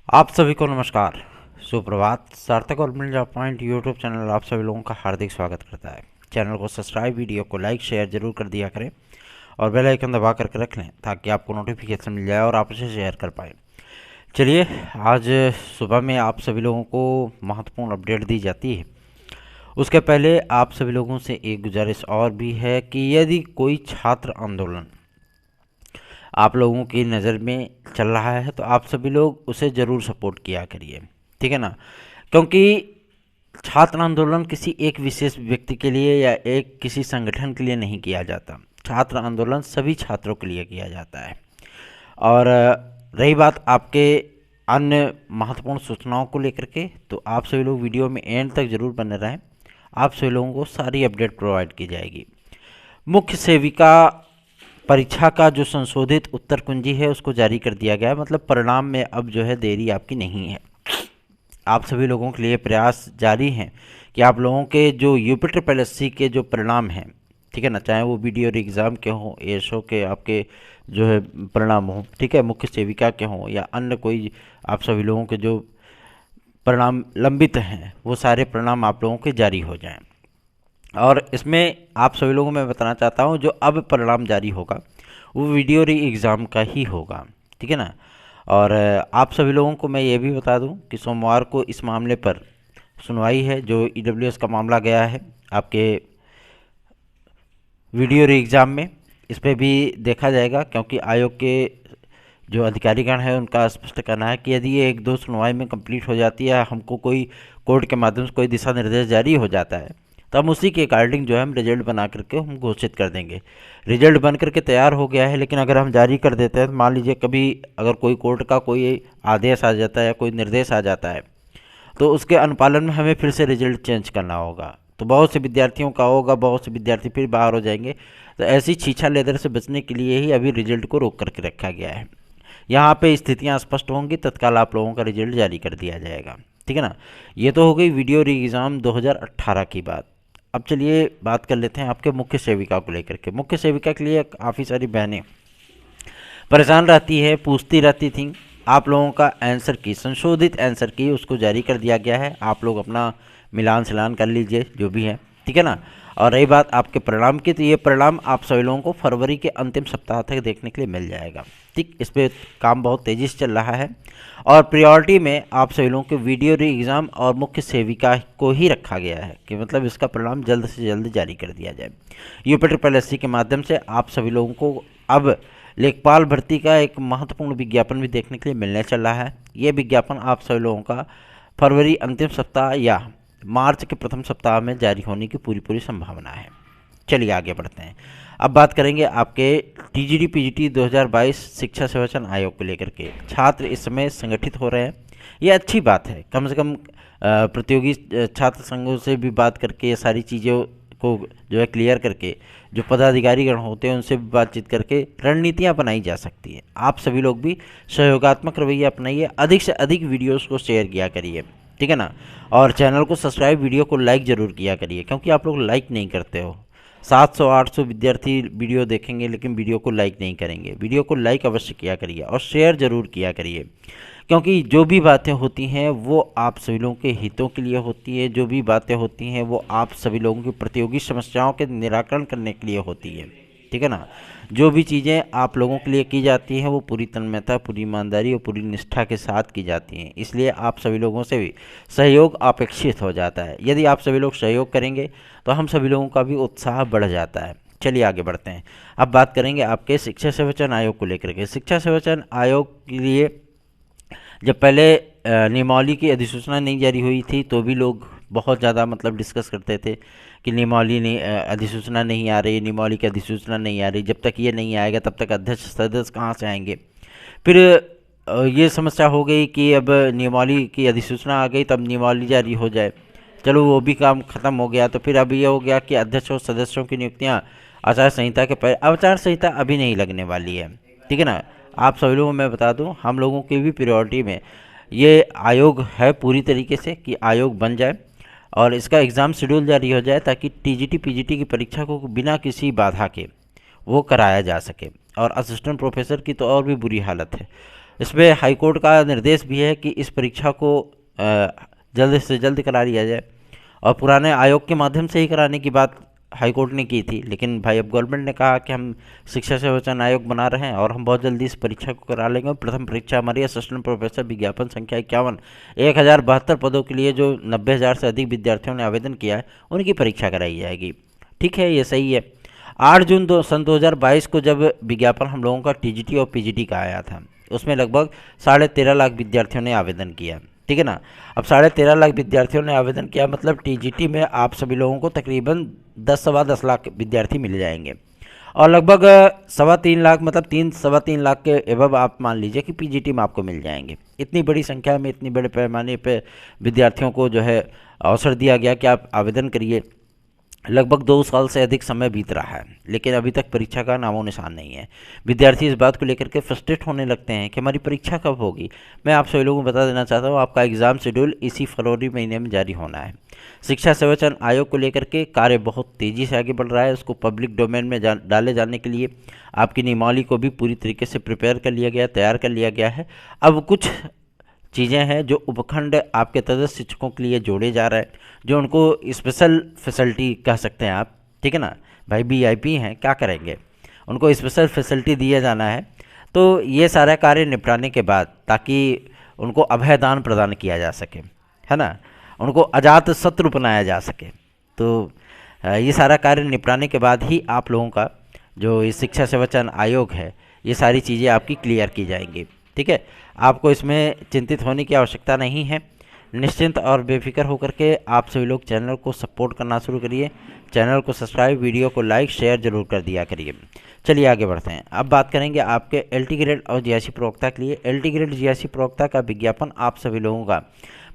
आप सभी को नमस्कार, सुप्रभात। सार्थक government job point YouTube channel आप सभी लोगों का हार्दिक स्वागत करता है। चैनल को सब्सक्राइब, वीडियो को लाइक शेयर जरूर कर दिया करें और बेल आइकन दबा करके रख लें ताकि आपको नोटिफिकेशन मिल जाए और आप उसे शेयर कर पाएँ। चलिए, आज सुबह में आप सभी लोगों को महत्वपूर्ण अपडेट दी जाती है। उसके पहले आप सभी लोगों से एक गुजारिश और भी है कि यदि कोई छात्र आंदोलन आप लोगों की नज़र में चल रहा है तो आप सभी लोग उसे ज़रूर सपोर्ट किया करिए, ठीक है ना। क्योंकि छात्र आंदोलन किसी एक विशेष व्यक्ति के लिए या एक किसी संगठन के लिए नहीं किया जाता। छात्र आंदोलन सभी छात्रों के लिए किया जाता है। और रही बात आपके अन्य महत्वपूर्ण सूचनाओं को लेकर के, तो आप सभी लोग वीडियो में एंड तक ज़रूर बने रहें। आप सभी लोगों को सारी अपडेट प्रोवाइड की जाएगी। मुख्य सेविका परीक्षा का जो संशोधित उत्तर कुंजी है उसको जारी कर दिया गया है। मतलब परिणाम में अब जो है देरी आपकी नहीं है। आप सभी लोगों के लिए प्रयास जारी हैं कि आप लोगों के जो यूपी ट्रिपल एससी के जो परिणाम हैं, ठीक है ना, चाहे वो वीडियो और एग्ज़ाम के हों, एएसओ के आपके जो है परिणाम हों, ठीक है, मुख्य सेविका के हों या अन्य कोई, आप सभी लोगों के जो परिणाम लंबित हैं वो सारे परिणाम आप लोगों के जारी हो जाएं। और इसमें आप सभी लोगों को मैं बताना चाहता हूँ, जो अब परिणाम जारी होगा वो वीडियो री एग्ज़ाम का ही होगा, ठीक है ना। और आप सभी लोगों को मैं ये भी बता दूं कि सोमवार को इस मामले पर सुनवाई है। जो ईडब्ल्यूएस का मामला गया है आपके वीडियो री एग्ज़ाम में, इस पर भी देखा जाएगा। क्योंकि आयोग के जो अधिकारीगण है उनका स्पष्ट कहना है कि यदि ये एक दो सुनवाई में कंप्लीट हो जाती है, हमको कोई कोर्ट के माध्यम से कोई दिशा निर्देश जारी हो जाता है, तो हम उसी के अकॉर्डिंग जो है हम रिजल्ट बना करके हम घोषित कर देंगे। रिजल्ट बन करके तैयार हो गया है, लेकिन अगर हम जारी कर देते हैं तो मान लीजिए कभी अगर कोई कोर्ट का कोई आदेश आ जाता है या कोई निर्देश आ जाता है तो उसके अनुपालन में हमें फिर से रिजल्ट चेंज करना होगा। तो बहुत से विद्यार्थियों का होगा, बहुत से विद्यार्थी फिर बाहर हो जाएंगे। तो ऐसी छीछा लेदर से बचने के लिए ही अभी रिजल्ट को रोक करके रखा गया है। यहाँ पे स्थितियाँ स्पष्ट होंगी, तत्काल आप लोगों का रिजल्ट जारी कर दिया जाएगा, ठीक है ना। ये तो हो गई वीडियो री एग्ज़ाम 2018 की बात। अब चलिए बात कर लेते हैं आपके मुख्य सेविका को लेकर के। मुख्य सेविका के लिए काफ़ी सारी बहनें परेशान रहती है, पूछती रहती थी। आप लोगों का आंसर की, संशोधित आंसर की, उसको जारी कर दिया गया है। आप लोग अपना मिलान सिलान कर लीजिए जो भी है, ठीक है ना। और रही बात आपके परिणाम की, तो ये परिणाम आप सभी लोगों को फरवरी के अंतिम सप्ताह तक देखने के लिए मिल जाएगा, ठीक। इस पर काम बहुत तेज़ी से चल रहा है और प्रायोरिटी में आप सभी लोगों के वीडियो री एग्ज़ाम और मुख्य सेविका को ही रखा गया है कि मतलब इसका परिणाम जल्द से जल्द जारी कर दिया जाए। यूपी ट्रिपल एससी के माध्यम से आप सभी लोगों को अब लेखपाल भर्ती का एक महत्वपूर्ण विज्ञापन भी देखने के लिए मिलने चल रहा है। ये विज्ञापन आप सभी लोगों का फरवरी अंतिम सप्ताह या मार्च के प्रथम सप्ताह में जारी होने की पूरी पूरी संभावना है। चलिए आगे बढ़ते हैं। अब बात करेंगे आपके टीजीटी पीजीटी 2022 शिक्षा सेवाचयन आयोग को लेकर के। छात्र इस समय संगठित हो रहे हैं, ये अच्छी बात है। कम से कम प्रतियोगी छात्र संघों से भी बात करके ये सारी चीज़ों को जो है क्लियर करके, जो पदाधिकारीगण होते हैं उनसे भी बातचीत करके रणनीतियाँ बनाई जा सकती है। आप सभी लोग भी सहयोगात्मक रवैया अपनाइए, अधिक से अधिक वीडियोस को शेयर किया करिए, ठीक है ना। और चैनल को सब्सक्राइब, वीडियो को लाइक ज़रूर किया करिए, क्योंकि आप लोग लाइक नहीं करते हो। 700-800 विद्यार्थी वीडियो देखेंगे लेकिन वीडियो को लाइक नहीं करेंगे। वीडियो को लाइक अवश्य किया करिए और शेयर ज़रूर किया करिए, क्योंकि जो भी बातें होती हैं वो आप सभी लोगों के हितों के लिए होती है। जो भी बातें होती हैं वो आप सभी लोगों की प्रतियोगी समस्याओं के निराकरण करने के लिए होती है, ठीक है ना। जो भी चीज़ें आप लोगों के लिए की जाती हैं वो पूरी तन्मयता, पूरी ईमानदारी और पूरी निष्ठा के साथ की जाती हैं। इसलिए आप सभी लोगों से भी सहयोग अपेक्षित हो जाता है। यदि आप सभी लोग सहयोग करेंगे तो हम सभी लोगों का भी उत्साह बढ़ जाता है। चलिए आगे बढ़ते हैं। अब बात करेंगे आपके शिक्षा सेवाचयन आयोग को लेकर के। शिक्षा सेवाचयन आयोग के लिए जब पहले नियमावली की अधिसूचना नहीं जारी हुई थी तो भी लोग बहुत ज़्यादा मतलब डिस्कस करते थे कि नियमावली नहीं, अधिसूचना नहीं आ रही, नियमावली की अधिसूचना नहीं आ रही। जब तक ये नहीं आएगा तब तक अध्यक्ष सदस्य कहाँ से आएंगे। फिर ये समस्या हो गई कि अब नियमावली की अधिसूचना आ गई, तब नियमावली जारी हो जाए। चलो वो भी काम खत्म हो गया। तो फिर अब ये हो गया कि अध्यक्ष और सदस्यों की नियुक्तियाँ आचार संहिता के पहले, आचार संहिता अभी नहीं लगने वाली है, ठीक है ना। आप सभी लोगों को मैं बता दूं, हम लोगों की भी प्रायोरिटी में ये आयोग है पूरी तरीके से कि आयोग बन जाए और इसका एग्ज़ाम शेड्यूल जारी हो जाए, ताकि टीजीटी पीजीटी की परीक्षा को बिना किसी बाधा के वो कराया जा सके। और असिस्टेंट प्रोफेसर की तो और भी बुरी हालत है। इसमें हाई कोर्ट का निर्देश भी है कि इस परीक्षा को जल्द से जल्द करा लिया जाए, और पुराने आयोग के माध्यम से ही कराने की बात हाई कोर्ट ने की थी, लेकिन भाई अब गवर्नमेंट ने कहा कि हम शिक्षा सेवाचयन आयोग बना रहे हैं और हम बहुत जल्दी इस परीक्षा को करा लेंगे। प्रथम परीक्षा हमारी असिस्टेंट प्रोफेसर विज्ञापन संख्या 51, 1072 पदों के लिए जो 90,000 से अधिक विद्यार्थियों ने आवेदन किया है उनकी परीक्षा कराई जाएगी। ठीक है, ये सही है। 8 जून सन 2022 को जब विज्ञापन हम लोगों का टीजीटी और पीजीटी का आया था, उसमें लगभग 13.5 लाख विद्यार्थियों ने आवेदन किया। ठीक है ना। अब 13.5 लाख विद्यार्थियों ने आवेदन किया, मतलब टीजीटी में आप सभी लोगों को तकरीबन 10-10 लाख विद्यार्थी मिल जाएंगे, और लगभग 3.25 लाख, मतलब 3-3.25 लाख के एबव आप मान लीजिए कि पीजीटी में आपको मिल जाएंगे। इतनी बड़ी संख्या में, इतनी बड़े पैमाने पे विद्यार्थियों को जो है अवसर दिया गया कि आप आवेदन करिए। लगभग 2 साल से अधिक समय बीत रहा है, लेकिन अभी तक परीक्षा का नामो निशान नहीं है। विद्यार्थी इस बात को लेकर के फ्रस्ट्रेट होने लगते हैं कि हमारी परीक्षा कब होगी। मैं आप सभी लोगों को बता देना चाहता हूँ, आपका एग्ज़ाम शेड्यूल इसी फरवरी महीने में जारी होना है। शिक्षा सेवाचयन आयोग को लेकर के कार्य बहुत तेज़ी से आगे बढ़ रहा है। उसको पब्लिक डोमेन में डाले जाने के लिए आपकी नियमावली को भी पूरी तरीके से प्रिपेयर कर लिया गया, तैयार कर लिया गया है। अब कुछ चीज़ें हैं जो उपखंड आपके तदस्थ शिक्षकों के लिए जोड़े जा रहे हैं, जो उनको स्पेशल फैसिलिटी कह सकते हैं आप। ठीक है ना भाई, वीआईपी हैं, क्या करेंगे, उनको स्पेशल फैसिलिटी दिया जाना है। तो ये सारा कार्य निपटाने के बाद, ताकि उनको अभयदान प्रदान किया जा सके, है ना, उनको अजात शत्रु बनाया जा सके, तो ये सारा कार्य निपटाने के बाद ही आप लोगों का जो ये शिक्षा सेवाचयन आयोग है, ये सारी चीज़ें आपकी क्लियर की जाएंगी। ठीक है, आपको इसमें चिंतित होने की आवश्यकता नहीं है। निश्चिंत और बेफिक्र होकर के आप सभी लोग चैनल को सपोर्ट करना शुरू करिए। चैनल को सब्सक्राइब, वीडियो को लाइक शेयर जरूर कर दिया करिए। चलिए आगे बढ़ते हैं। अब बात करेंगे आपके एलटी ग्रेड और जीआईसी प्रवक्ता के लिए। एलटी ग्रेड जीआईसी प्रवक्ता का विज्ञापन आप सभी लोगों का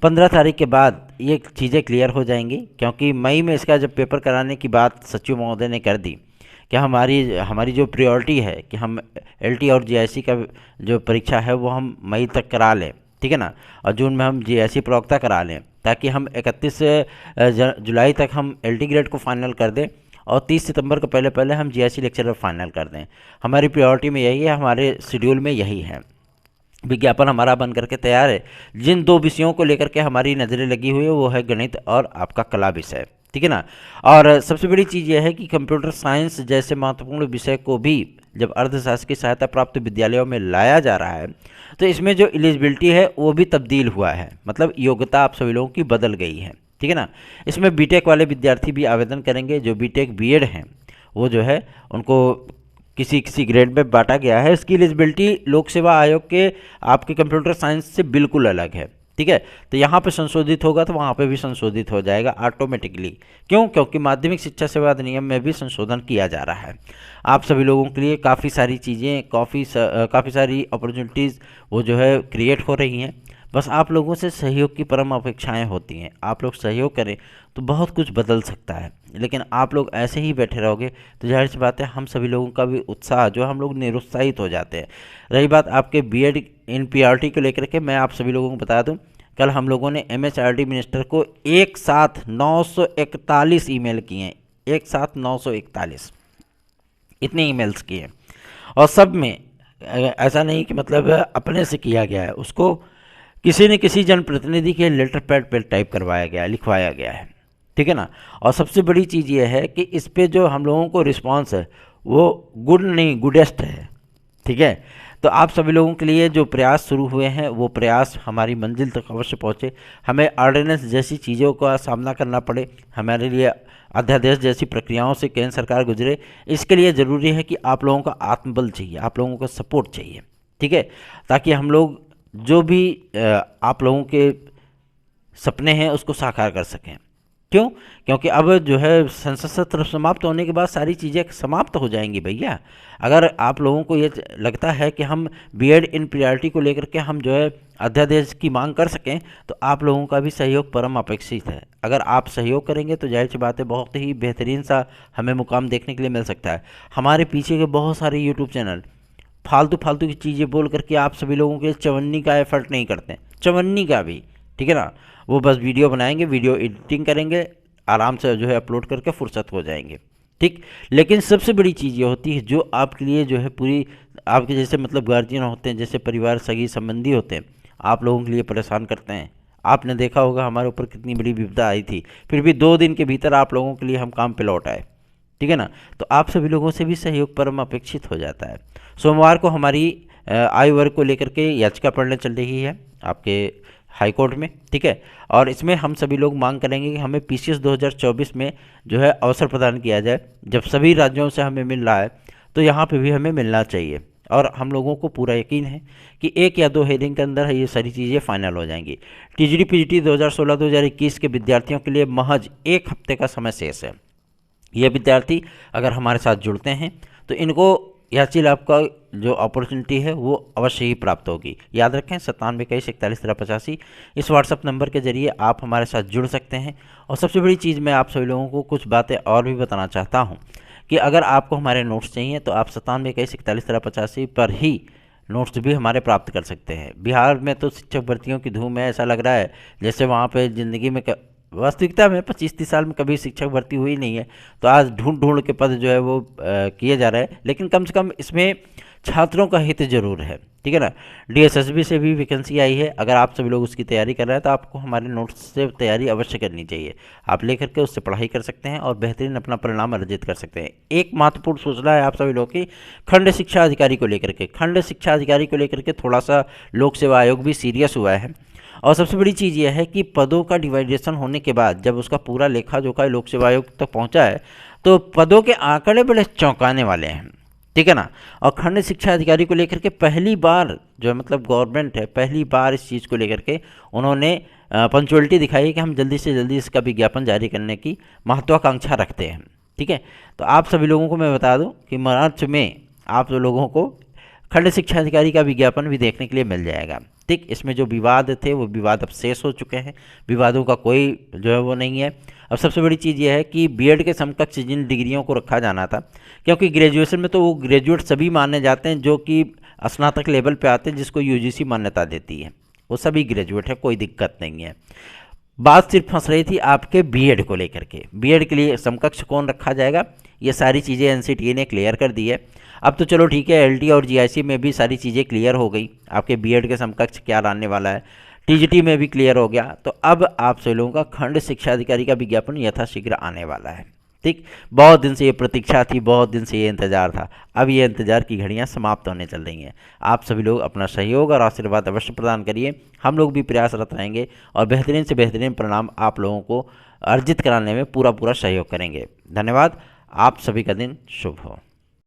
15 तारीख के बाद ये चीज़ें क्लियर हो जाएंगी, क्योंकि मई में इसका जब पेपर कराने की बात सचिव महोदय ने कर दी कि हमारी जो प्रायोरिटी है कि हम एलटी और जीआईसी का जो परीक्षा है वो हम मई तक करा लें। ठीक है ना, और जून में हम जीआईसी प्रवक्ता करा लें, ताकि हम 31 जुलाई तक हम एलटी ग्रेड को फाइनल कर दें और 30 सितंबर को पहले पहले हम जीआईसी लेक्चरर फाइनल कर दें। हमारी प्रायोरिटी में यही है, हमारे शेड्यूल में यही है। विज्ञापन हमारा बन करके तैयार है। जिन 2 विषयों को लेकर के हमारी नज़रें लगी हुई है वो है गणित और आपका कला विषय। ठीक है ना। और सबसे बड़ी चीज़ यह है कि कंप्यूटर साइंस जैसे महत्वपूर्ण विषय को भी जब अर्थशास्त्र की सहायता प्राप्त विद्यालयों में लाया जा रहा है, तो इसमें जो एलिजिबिलिटी है वो भी तब्दील हुआ है, मतलब योग्यता आप सभी लोगों की बदल गई है। ठीक है ना। इसमें बीटेक वाले विद्यार्थी भी आवेदन करेंगे। जो बीटेक बीएड हैं वो जो है उनको किसी किसी ग्रेड में बांटा गया है। इसकी एलिजिबिलिटी लोक सेवा आयोग के आपके कंप्यूटर साइंस से बिल्कुल अलग है। ठीक है, तो यहाँ पे संशोधित होगा तो वहाँ पे भी संशोधित हो जाएगा ऑटोमेटिकली। क्यों? क्योंकि माध्यमिक शिक्षा सेवा अधिनियम में भी संशोधन किया जा रहा है। आप सभी लोगों के लिए काफ़ी सारी चीज़ें, काफ़ी सारी अपॉर्चुनिटीज़ वो जो है क्रिएट हो रही हैं। बस आप लोगों से सहयोग की परम अपेक्षाएं होती हैं। आप लोग सहयोग करें तो बहुत कुछ बदल सकता है, लेकिन आप लोग ऐसे ही बैठे रहोगे तो जाहिर सी बात है हम सभी लोगों का भी उत्साह जो हम लोग निरुत्साहित हो जाते हैं। रही बात आपके बीएड इन पीआरटी को लेकर के, मैं आप सभी लोगों को बता दूं, कल हम लोगों ने एमएचआरडी मिनिस्टर को एक साथ 941 ईमेल किए हैं। एक साथ 941 इतने ईमेल्स किए हैं, और सब में ऐसा नहीं कि मतलब अपने से किया गया है, उसको किसी न किसी जनप्रतिनिधि के लेटर पैड पर टाइप करवाया गया है, लिखवाया गया है। ठीक है ना। और सबसे बड़ी चीज़ ये है कि इस पे जो हम लोगों को रिस्पांस है वो गुड नहीं, गुडेस्ट है। ठीक है, तो आप सभी लोगों के लिए जो प्रयास शुरू हुए हैं वो प्रयास हमारी मंजिल तक अवश्य पहुँचे। हमें ऑर्डिनेंस जैसी चीज़ों का सामना करना पड़े, हमारे लिए अध्यादेश जैसी प्रक्रियाओं से केंद्र सरकार गुजरे, इसके लिए ज़रूरी है कि आप लोगों का आत्मबल चाहिए, आप लोगों का सपोर्ट चाहिए। ठीक है, ताकि हम लोग जो भी आप लोगों के सपने हैं उसको साकार कर सकें। क्यों? क्योंकि अब जो है संसद सत्र समाप्त होने के बाद सारी चीज़ें समाप्त हो जाएंगी भैया। अगर आप लोगों को ये लगता है कि हम बीएड इन प्रायोरिटी को लेकर के हम जो है अध्यादेश की मांग कर सकें, तो आप लोगों का भी सहयोग परम अपेक्षित है। अगर आप सहयोग करेंगे तो जाहिर सी बात है बहुत ही बेहतरीन सा हमें मुकाम देखने के लिए मिल सकता है। हमारे पीछे के बहुत सारे यूट्यूब चैनल फालतू फालतू की चीज़ें बोल करके आप सभी लोगों के चवन्नी का एफर्ट नहीं करते हैं, चवन्नी का भी। ठीक है ना, वो बस वीडियो बनाएंगे, वीडियो एडिटिंग करेंगे, आराम से जो है अपलोड करके फुर्सत हो जाएंगे। ठीक। लेकिन सबसे बड़ी चीज़ ये होती है जो आपके लिए जो है पूरी आपके जैसे मतलब गार्जियन होते हैं, जैसे परिवार सगी संबंधी होते हैं, आप लोगों के लिए परेशान करते हैं। आपने देखा होगा हमारे ऊपर कितनी बड़ी विपदा आई थी, फिर भी 2 दिन के भीतर आप लोगों के लिए हम काम पे लौट आए। ठीक है ना। तो आप सभी लोगों से भी सहयोग परम अपेक्षित हो जाता है। सोमवार को हमारी आयु वर्ग को लेकर के याचिका पढ़ने चल रही है आपके हाई कोर्ट में। ठीक है। और इसमें हम सभी लोग मांग करेंगे कि हमें पीसीएस 2024 में जो है अवसर प्रदान किया जाए। जब सभी राज्यों से हमें मिल रहा है तो यहाँ पे भी हमें मिलना चाहिए। और हम लोगों को पूरा यकीन है कि 1 या 2 हेयरिंग के अंदर ये सारी चीज़ें फाइनल हो जाएंगी। टीजीटी पीजीटी 2016-2021 के विद्यार्थियों के लिए महज 1 हफ्ते का समय शेष है। ये विद्यार्थी अगर हमारे साथ जुड़ते हैं तो इनको याची लाभ का जो अपॉर्चुनिटी है वो अवश्य ही प्राप्त होगी। याद रखें 9721411385 इस व्हाट्सअप नंबर के जरिए आप हमारे साथ जुड़ सकते हैं। और सबसे बड़ी चीज़ मैं आप सभी लोगों को कुछ बातें और भी बताना चाहता हूँ कि अगर आपको हमारे नोट्स चाहिए तो आप 9721411385 पर ही नोट्स भी हमारे प्राप्त कर सकते हैं। बिहार में तो शिक्षक भर्तियों की धूम है, ऐसा लग रहा है जैसे वहाँ पे ज़िंदगी में वास्तविकता में 25-30 साल में कभी शिक्षक भर्ती हुई नहीं है। तो आज ढूंढ ढूंढ के पद जो है वो किए जा रहे हैं, लेकिन कम से कम इसमें छात्रों का हित जरूर है। ठीक है ना। डीएसएसबी से भी वैकेंसी आई है। अगर आप सभी लोग उसकी तैयारी कर रहे हैं तो आपको हमारे नोट्स से तैयारी अवश्य करनी चाहिए। आप लेकर के उससे पढ़ाई कर सकते हैं और बेहतरीन अपना परिणाम अर्जित कर सकते हैं। एक महत्वपूर्ण सूचना है आप सभी लोग की खंड शिक्षा अधिकारी को लेकर के। खंड शिक्षा अधिकारी को लेकर के थोड़ा सा लोक सेवा आयोग भी सीरियस हुआ है। और सबसे बड़ी चीज़ यह है कि पदों का डिवाइडेशन होने के बाद जब उसका पूरा लेखा जोखा लोक सेवा आयोग तक पहुंचा है तो पदों के आंकड़े बड़े चौंकाने वाले हैं। ठीक है ना। और खंड शिक्षा अधिकारी को लेकर के पहली बार जो है मतलब गवर्नमेंट है पहली बार इस चीज़ को लेकर के उन्होंने पंचुअलिटी दिखाई है कि हम जल्दी से जल्दी इसका विज्ञापन जारी करने की महत्वाकांक्षा रखते हैं। ठीक है। तो आप सभी लोगों को मैं बता दूं कि मार्च में आप लोगों को खंड शिक्षा अधिकारी का विज्ञापन भी देखने के लिए मिल जाएगा। ठीक। इसमें जो विवाद थे वो विवाद अब शेष हो चुके हैं, विवादों का कोई जो है वो नहीं है। अब सबसे बड़ी चीज़ यह है कि बीएड के समकक्ष जिन डिग्रियों को रखा जाना था, क्योंकि ग्रेजुएशन में तो वो ग्रेजुएट सभी माने जाते हैं जो कि स्नातक लेवल पे आते हैं, जिसको यूजीसी मान्यता देती है, वो सभी ग्रेजुएट है, कोई दिक्कत नहीं है। बात सिर्फ फंस रही थी आपके बीएड को लेकर के। बीएड के लिए समकक्ष कौन रखा जाएगा, ये सारी चीज़ें एनसीटीए ने क्लियर कर दी है। अब तो चलो ठीक है, एलटी और जीआईसी में भी सारी चीज़ें क्लियर हो गई, आपके बीएड के समकक्ष क्या लाने वाला है। टीजीटी में भी क्लियर हो गया। तो अब आप सभी लोगों का खंड शिक्षा अधिकारी का विज्ञापन यथाशीघ्र आने वाला है। ठीक। बहुत दिन से ये प्रतीक्षा थी, बहुत दिन से ये इंतजार था। अब ये इंतजार की घड़ियां समाप्त होने चल रही हैं। आप सभी लोग अपना सहयोग और आशीर्वाद अवश्य प्रदान करिए। हम लोग भी प्रयासरत रहेंगे और बेहतरीन से बेहतरीन परिणाम आप लोगों को अर्जित कराने में पूरा पूरा सहयोग करेंगे। धन्यवाद। आप सभी का दिन शुभ हो।